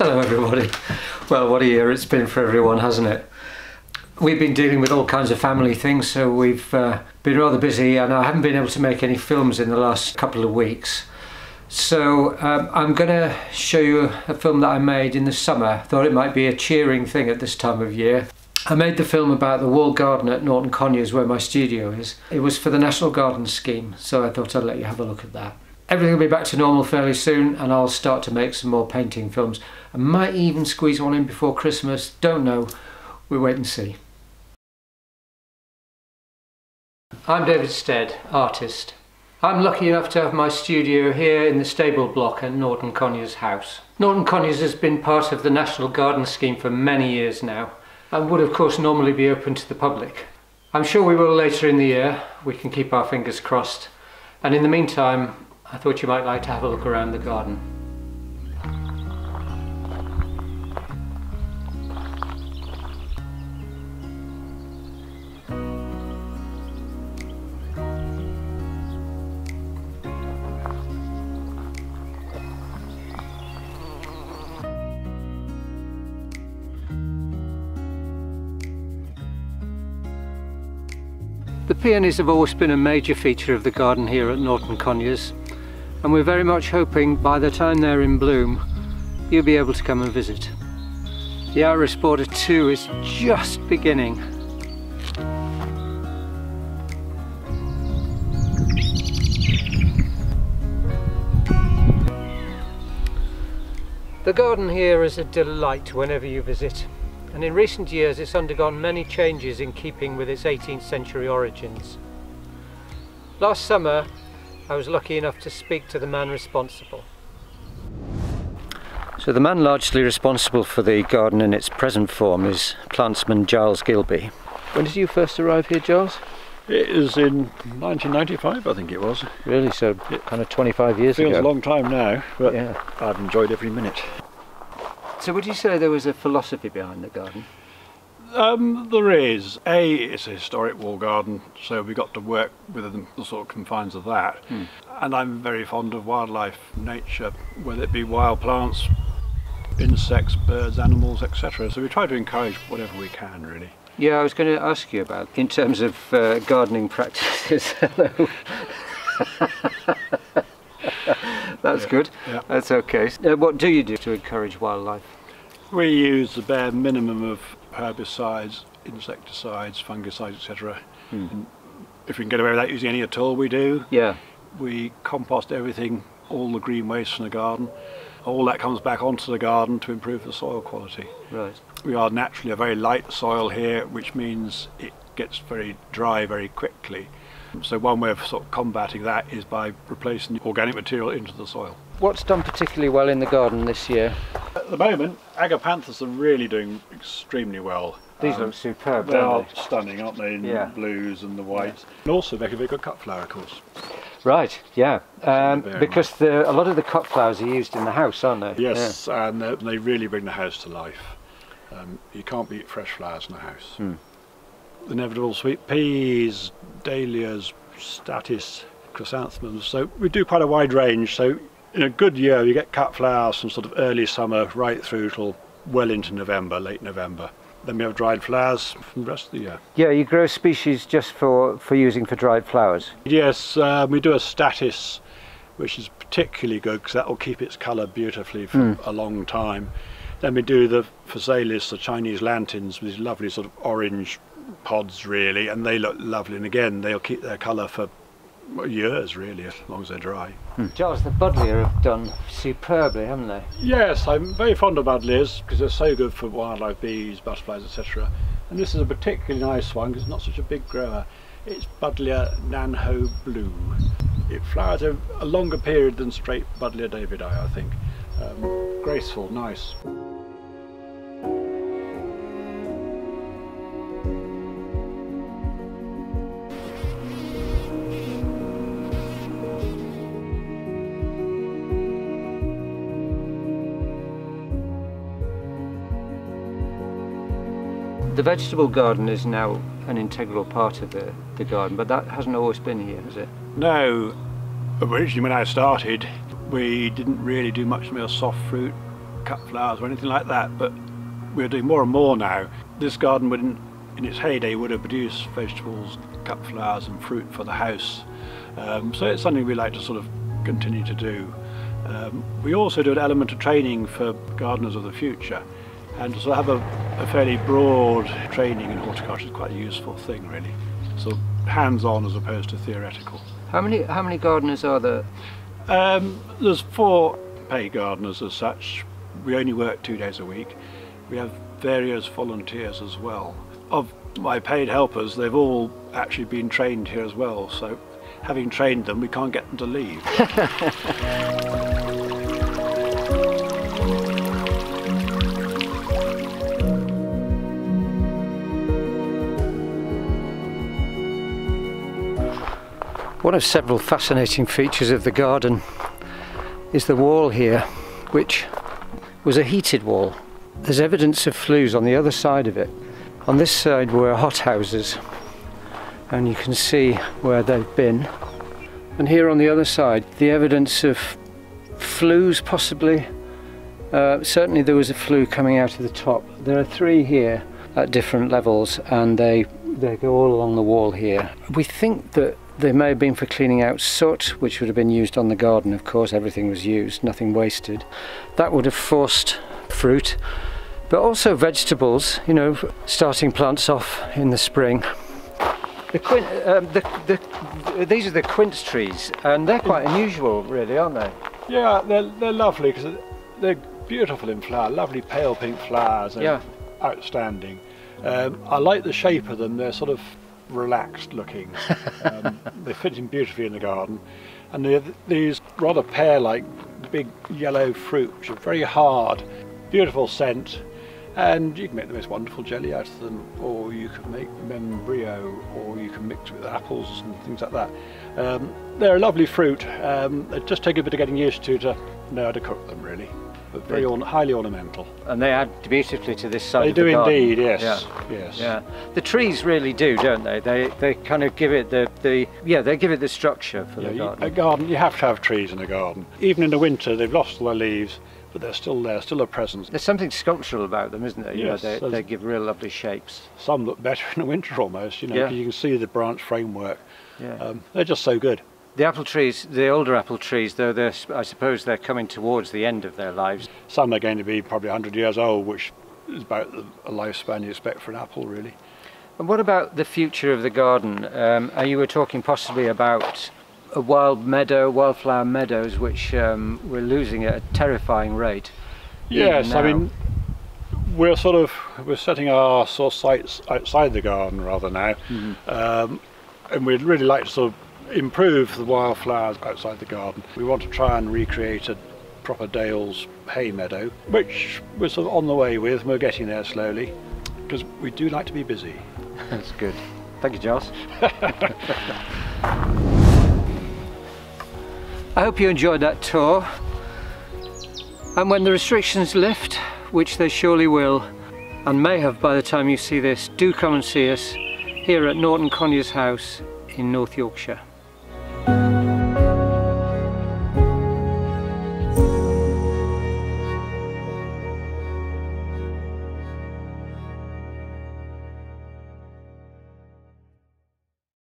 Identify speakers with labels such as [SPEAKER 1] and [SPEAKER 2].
[SPEAKER 1] Hello everybody. Well, what a year it's been for everyone, hasn't it? We've been dealing with all kinds of family things, so we've been rather busy, and I haven't been able to make any films in the last couple of weeks. So I'm going to show you a film that I made in the summer. Thought it might be a cheering thing at this time of year. I made the film about the walled garden at Norton Conyers, where my studio is. It was for the National Garden Scheme, so I thought I'd let you have a look at that. Everything will be back to normal fairly soon, and I'll start to make some more painting films. I might even squeeze one in before Christmas, don't know. We'll wait and see. I'm David Stead, artist. I'm lucky enough to have my studio here in the stable block at Norton Conyers House. Norton Conyers has been part of the National Garden Scheme for many years now, and would of course normally be open to the public. I'm sure we will later in the year. We can keep our fingers crossed. And in the meantime, I thought you might like to have a look around the garden. The peonies have always been a major feature of the garden here at Norton Conyers, and we're very much hoping by the time they're in bloom you'll be able to come and visit. The iris border too is just beginning. The garden here is a delight whenever you visit, and in recent years it's undergone many changes in keeping with its 18th century origins. Last summer I was lucky enough to speak to the man responsible. So the man largely responsible for the garden in its present form is plantsman Giles Gilby. When did you first arrive here, Giles?
[SPEAKER 2] It was in 1995, I think it was.
[SPEAKER 1] Really? So kind of 25 years ago?
[SPEAKER 2] Feels a long time now, but
[SPEAKER 1] yeah.
[SPEAKER 2] I've enjoyed every minute.
[SPEAKER 1] So would you say there was a philosophy behind the garden?
[SPEAKER 2] There is. It's a historic wall garden, so we got to work within the sort of confines of that. And I'm very fond of wildlife, nature, whether it be wild plants, insects, birds, animals, etc. So we try to encourage whatever we can, really.
[SPEAKER 1] Yeah, I was going to ask you about, in terms of gardening practices. Hello. That's good. Yeah. That's okay. What do you do to encourage wildlife?
[SPEAKER 2] We use the bare minimum of herbicides, insecticides, fungicides, etc. And if we can get away without using any at all, we do.
[SPEAKER 1] Yeah.
[SPEAKER 2] We compost everything, all the green waste from the garden. All that comes back onto the garden to improve the soil quality.
[SPEAKER 1] Right.
[SPEAKER 2] We are naturally a very light soil here, which means it gets very dry very quickly. So one way of sort of combating that is by replacing organic material into the soil.
[SPEAKER 1] What's done particularly well in the garden this year?
[SPEAKER 2] At the moment, agapanthus are really doing extremely well.
[SPEAKER 1] These look superb,
[SPEAKER 2] They are
[SPEAKER 1] don't they?
[SPEAKER 2] stunning, aren't they, in the blues and the whites.
[SPEAKER 1] Yeah.
[SPEAKER 2] And also make a very good cut flower, of course.
[SPEAKER 1] Right, yeah. Because a lot of the cut flowers are used in the house, aren't they?
[SPEAKER 2] Yes, yeah. And they really bring the house to life. You can't beat fresh flowers in the house. The inevitable sweet peas, dahlias, statice, chrysanthemums. So we do quite a wide range. So in a good year you get cut flowers from sort of early summer right through till well into November, late November. Then we have dried flowers from the rest of the year. Yeah,
[SPEAKER 1] you grow species just for using for dried flowers?
[SPEAKER 2] Yes, we do a statice, which is particularly good because that will keep its colour beautifully for a long time. Then we do the phasalis, the Chinese lanterns, with these lovely sort of orange pods really, and they look lovely, and again they'll keep their colour for years really, as long as they're dry.
[SPEAKER 1] Giles, the buddleia have done superbly, haven't they?
[SPEAKER 2] Yes, I'm very fond of buddleias because they're so good for wildlife, bees, butterflies, etc. And this is a particularly nice one because it's not such a big grower. It's Buddleia Nanho Blue. It flowers over a longer period than straight Buddleia Davidii, I think. Graceful, nice.
[SPEAKER 1] The vegetable garden is now an integral part of the garden, but that hasn't always been here, has it?
[SPEAKER 2] No. Originally when I started, we didn't really do much more soft fruit cut flowers or anything like that, but we're doing more and more now. This garden in its heyday would have produced vegetables, cut flowers and fruit for the house. So it's something we like to sort of continue to do. We also do an element of training for gardeners of the future, and to sort of have a fairly broad training in horticulture is quite a useful thing, really. So hands-on as opposed to theoretical.
[SPEAKER 1] How many gardeners are there?
[SPEAKER 2] There's 4 paid gardeners as such. We only work 2 days a week. We have various volunteers as well. Of my paid helpers, they've all actually been trained here as well, so having trained them, we can't get them to leave.
[SPEAKER 1] One of several fascinating features of the garden is the wall here, which was a heated wall. There's evidence of flues on the other side of it. On this side were hothouses, and you can see where they've been. And here on the other side, the evidence of flues possibly. Certainly there was a flue coming out of the top. There are 3 here at different levels, and they go all along the wall here. We think that they may have been for cleaning out soot, which would have been used on the garden. Of course, everything was used, nothing wasted. That would have forced fruit, but also vegetables, you know, starting plants off in the spring. These are the quince trees, and they're quite unusual, really, aren't they?
[SPEAKER 2] Yeah, they're lovely because they're beautiful in flower, lovely pale pink flowers, and
[SPEAKER 1] yeah,
[SPEAKER 2] outstanding. I like the shape of them. They're sort of relaxed looking. They fit in beautifully in the garden, and they have these rather pear-like big yellow fruit, which are very hard, beautiful scent, and you can make the most wonderful jelly out of them, or you can make membrio, or you can mix with apples and things like that. They're a lovely fruit. They just take a bit of getting used to know how to cook them, really. But very highly ornamental. And
[SPEAKER 1] they add beautifully to this side
[SPEAKER 2] of the garden. They do indeed, yes.
[SPEAKER 1] Yeah.
[SPEAKER 2] Yes.
[SPEAKER 1] Yeah. The trees really do, don't they? They kind of give it they give it the structure for the garden.
[SPEAKER 2] A garden, you have to have trees in a garden. Even in the winter, they've lost all their leaves, but they're still there, still a presence.
[SPEAKER 1] There's something sculptural about them, isn't there?
[SPEAKER 2] Yes.
[SPEAKER 1] You know, they give real lovely shapes.
[SPEAKER 2] Some look better in the winter almost, you know, because you can see the branch framework.
[SPEAKER 1] Yeah.
[SPEAKER 2] They're just so good.
[SPEAKER 1] The apple trees, the older apple trees, though, I suppose they're coming towards the end of their lives.
[SPEAKER 2] Some are going to be probably 100 years old, which is about the lifespan you expect for an apple, really.
[SPEAKER 1] And what about the future of the garden? You were talking possibly about a wildflower meadows, which we're losing at a terrifying rate.
[SPEAKER 2] Yes, I mean, we're setting our sights outside the garden rather now, and we'd really like to sort of improve the wildflowers outside the garden. We want to try and recreate a proper Dales hay meadow, which we're sort of on the way with. We're getting there slowly, because we do like to be busy.
[SPEAKER 1] That's good. Thank you, Giles. I hope you enjoyed that tour, and when the restrictions lift, which they surely will, and may have by the time you see this, do come and see us here at Norton Conyers House in North Yorkshire.